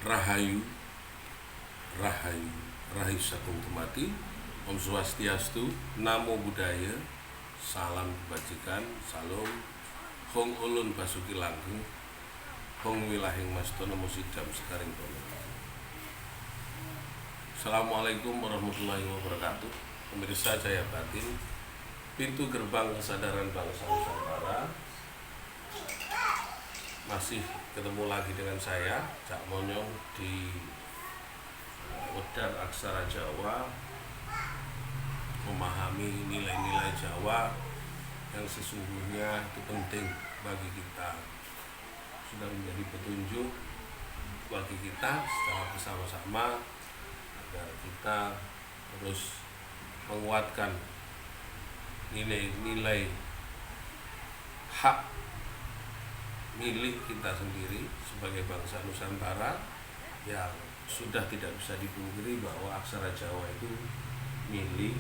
Rahayu, Rahayu, Rahayu Sagung Tumati, Om Swastiastu, Namo Buddhaya, Salam Kebajikan, Salam, Hong Ulun Basuki Langgeng, Hong Wilahing Mastono Musidam Sekaring Tono. Assalamualaikum warahmatullahi wabarakatuh. Pemirsa Jaya Batin, pintu gerbang kesadaran bangsa Nusantara. Masih ketemu lagi dengan saya, Cak Monyong, di Wedar Aksara Jawa, memahami nilai-nilai Jawa yang sesungguhnya itu penting bagi kita, sudah menjadi petunjuk bagi kita secara bersama-sama agar kita terus menguatkan nilai-nilai hak milik kita sendiri sebagai bangsa Nusantara yang sudah tidak bisa dipungkiri bahwa aksara Jawa itu milik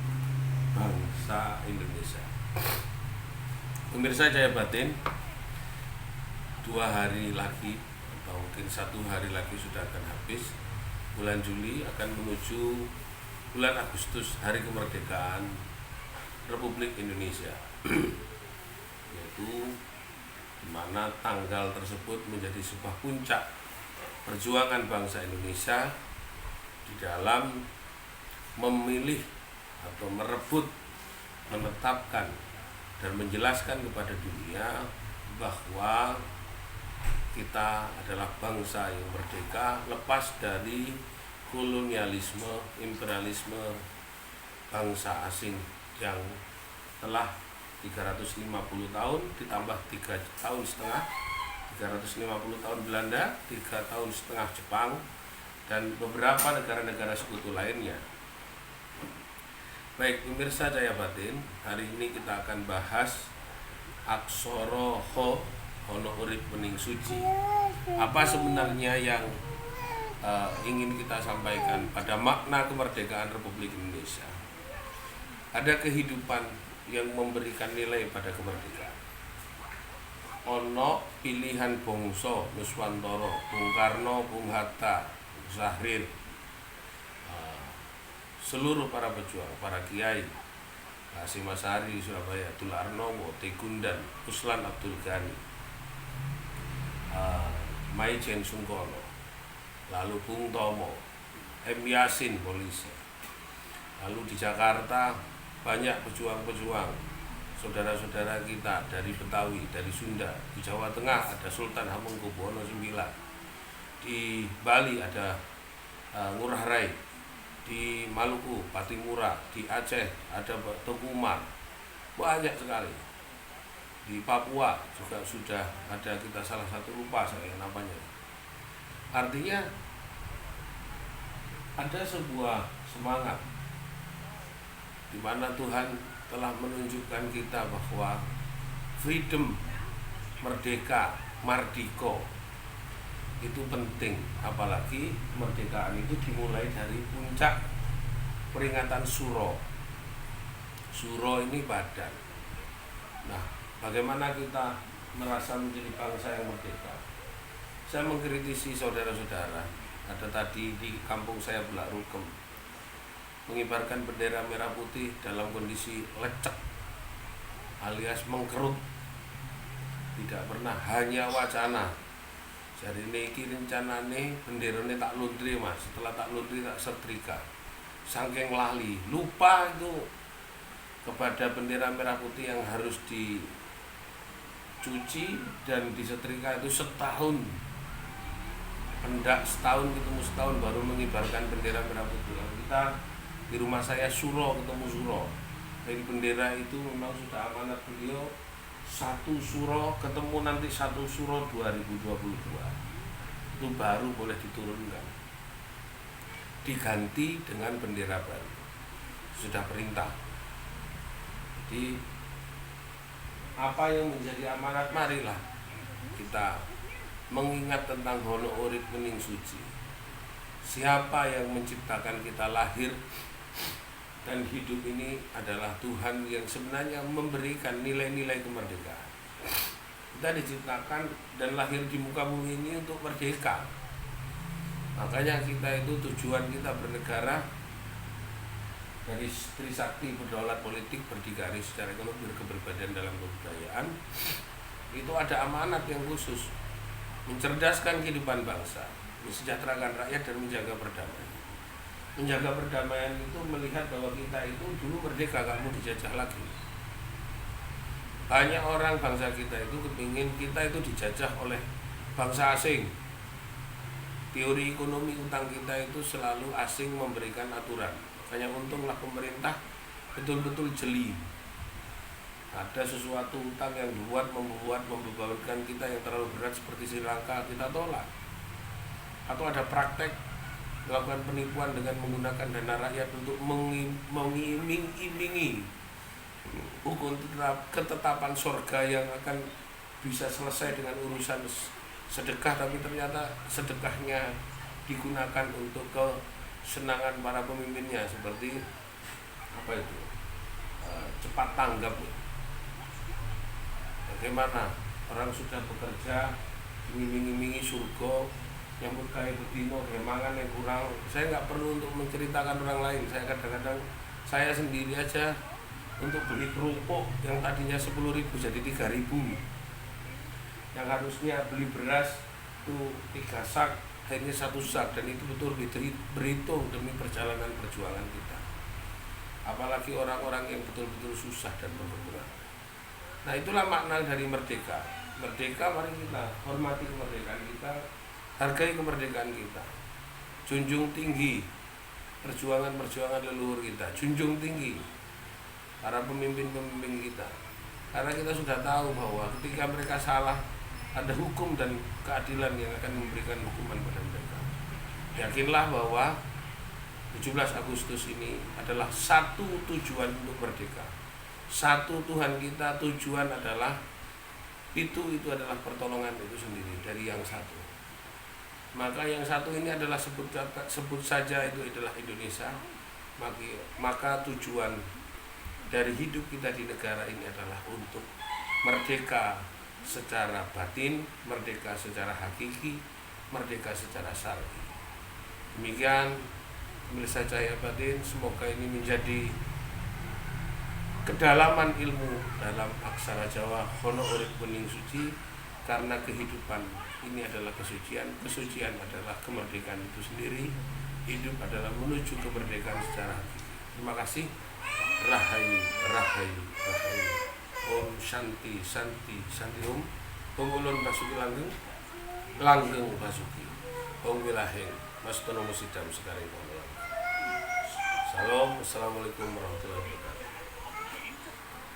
bangsa Indonesia. Pemirsa Jaya Batin, 2 hari lagi atau mungkin 1 hari lagi sudah akan habis. Bulan Juli akan menuju bulan Agustus, hari kemerdekaan Republik Indonesia, yaitu di mana tanggal tersebut menjadi sebuah puncak perjuangan bangsa Indonesia di dalam memilih atau merebut, menetapkan dan menjelaskan kepada dunia bahwa kita adalah bangsa yang merdeka, lepas dari kolonialisme, imperialisme bangsa asing yang telah 350 tahun ditambah 3,5 tahun, 350 tahun Belanda, 3,5 tahun Jepang, dan beberapa negara-negara sekutu lainnya. Baik, pemirsa Jaya Batin, hari ini kita akan bahas aksara Ho Ono Urip Bening Suci. Apa sebenarnya yang ingin kita sampaikan pada makna kemerdekaan Republik Indonesia? Ada kehidupan yang memberikan nilai pada kemerdekaan. Ono pilihan bangsa Nuswantara, Bung Karno, Bung Hatta, Bung Zahrir, seluruh para pejuang, para kiai, Hasyim Asy'ari Surabaya, Dul Arnomo, Tegundan, Uslan Abdul Ghani, Maijen Sungkono, lalu Bung Tomo, M. Yasin Polisi. Lalu di Jakarta banyak pejuang-pejuang, saudara-saudara kita dari Betawi, dari Sunda. Di Jawa Tengah ada Sultan Hamengkubuwono IX. Di Bali ada Ngurah Rai. Di Maluku, Patimura. Di Aceh ada Teuku Umar. Banyak sekali. Di Papua juga sudah ada, kita salah satu lupa saya namanya. Artinya ada sebuah semangat di mana Tuhan telah menunjukkan kita bahwa freedom, merdeka, mardika itu penting. Apalagi kemerdekaan itu dimulai dari puncak peringatan Suro. Suro ini badan. Nah, bagaimana kita merasa menjadi bangsa yang merdeka? Saya mengkritisi saudara-saudara. Ada tadi di kampung saya Bulak Rukem, mengibarkan bendera merah putih dalam kondisi lecek alias mengkerut, tidak pernah, hanya wacana. Jadi niki rencanane benderane tak luntri mas, setelah tak luntri tak setrika, saking lali, lupa itu kepada bendera merah putih yang harus dicuci dan disetrika itu setahun. Hendak setahun ketemu setahun baru mengibarkan bendera merah putih. Kita di rumah saya Suro ketemu Suro. Dari bendera itu memang sudah amanat beliau, 1 Suro ketemu nanti 1 Suro 2022. Itu baru boleh diturunkan. Diganti dengan bendera baru. Sudah perintah. Jadi apa yang menjadi amanat, marilah kita mengingat tentang Ono Urip Bening Suci. Siapa yang menciptakan kita lahir dan hidup ini adalah Tuhan yang sebenarnya memberikan nilai-nilai kemerdekaan. Kita diciptakan dan lahir di muka bumi ini untuk merdeka. Makanya kita itu tujuan kita bernegara dari Trisakti, berdaulat politik, berdikari secara ekonomi, berkepribadian dalam kebudayaan. Itu ada amanat yang khusus, mencerdaskan kehidupan bangsa, mensejahterakan rakyat dan menjaga perdamaian. Menjaga perdamaian itu melihat bahwa kita itu dulu merdeka, gak mau dijajah lagi. Banyak orang bangsa kita itu kepingin kita itu dijajah oleh bangsa asing. Teori ekonomi utang kita itu selalu asing memberikan aturan. Makanya untunglah pemerintah betul-betul jeli. Ada sesuatu utang yang membebankan kita yang terlalu berat seperti Sri Lanka, kita tolak. Atau ada praktek melakukan penipuan dengan menggunakan dana rakyat untuk mengiming-imingi hukum ketetapan surga yang akan bisa selesai dengan urusan sedekah, tapi ternyata sedekahnya digunakan untuk kesenangan para pemimpinnya, seperti cepat tanggap. Bagaimana orang sudah bekerja iming-imingi surga, yang berkaya bedino kemangan yang kurang. Saya nggak perlu untuk menceritakan orang lain. Saya kadang-kadang saya sendiri aja untuk beli kerupuk yang tadinya 10.000 jadi 3.000, yang harusnya beli beras itu 3 sak akhirnya 1 sak, dan itu betul berhitung demi perjalanan perjuangan kita. Apalagi orang-orang yang betul-betul susah dan berkurang. Nah, itulah makna dari merdeka. Merdeka, mari kita hormati kemerdekaan kita, hargai kemerdekaan kita, junjung tinggi perjuangan-perjuangan leluhur kita, junjung tinggi para pemimpin-pemimpin kita. Karena kita sudah tahu bahwa ketika mereka salah, ada hukum dan keadilan yang akan memberikan hukuman pada mereka. Yakinlah bahwa 17 Agustus ini adalah satu tujuan untuk merdeka. Satu Tuhan kita, tujuan adalah itu adalah pertolongan itu sendiri dari yang satu. Maka yang satu ini adalah sebut saja itu adalah Indonesia. Maka tujuan dari hidup kita di negara ini adalah untuk merdeka secara batin, merdeka secara hakiki, merdeka secara syar'i. Demikian pemirsa Cahaya Batin, semoga ini menjadi kedalaman ilmu dalam aksara Jawa Hono Urip Bening Suci, karena kehidupan ini adalah kesucian, kesucian adalah kemerdekaan itu sendiri, hidup adalah menuju kemerdekaan secara hakiki. Terima kasih. Rahayu, Rahayu, Rahayu. Om Shanti, Shanti, Shanti Om. Om Ulun Basuki Langgeng, Langgeng Basuki. Om Wilaheng, Mas Tono Musidam sekarang. Salam, assalamualaikum warahmatullahi wabarakatuh.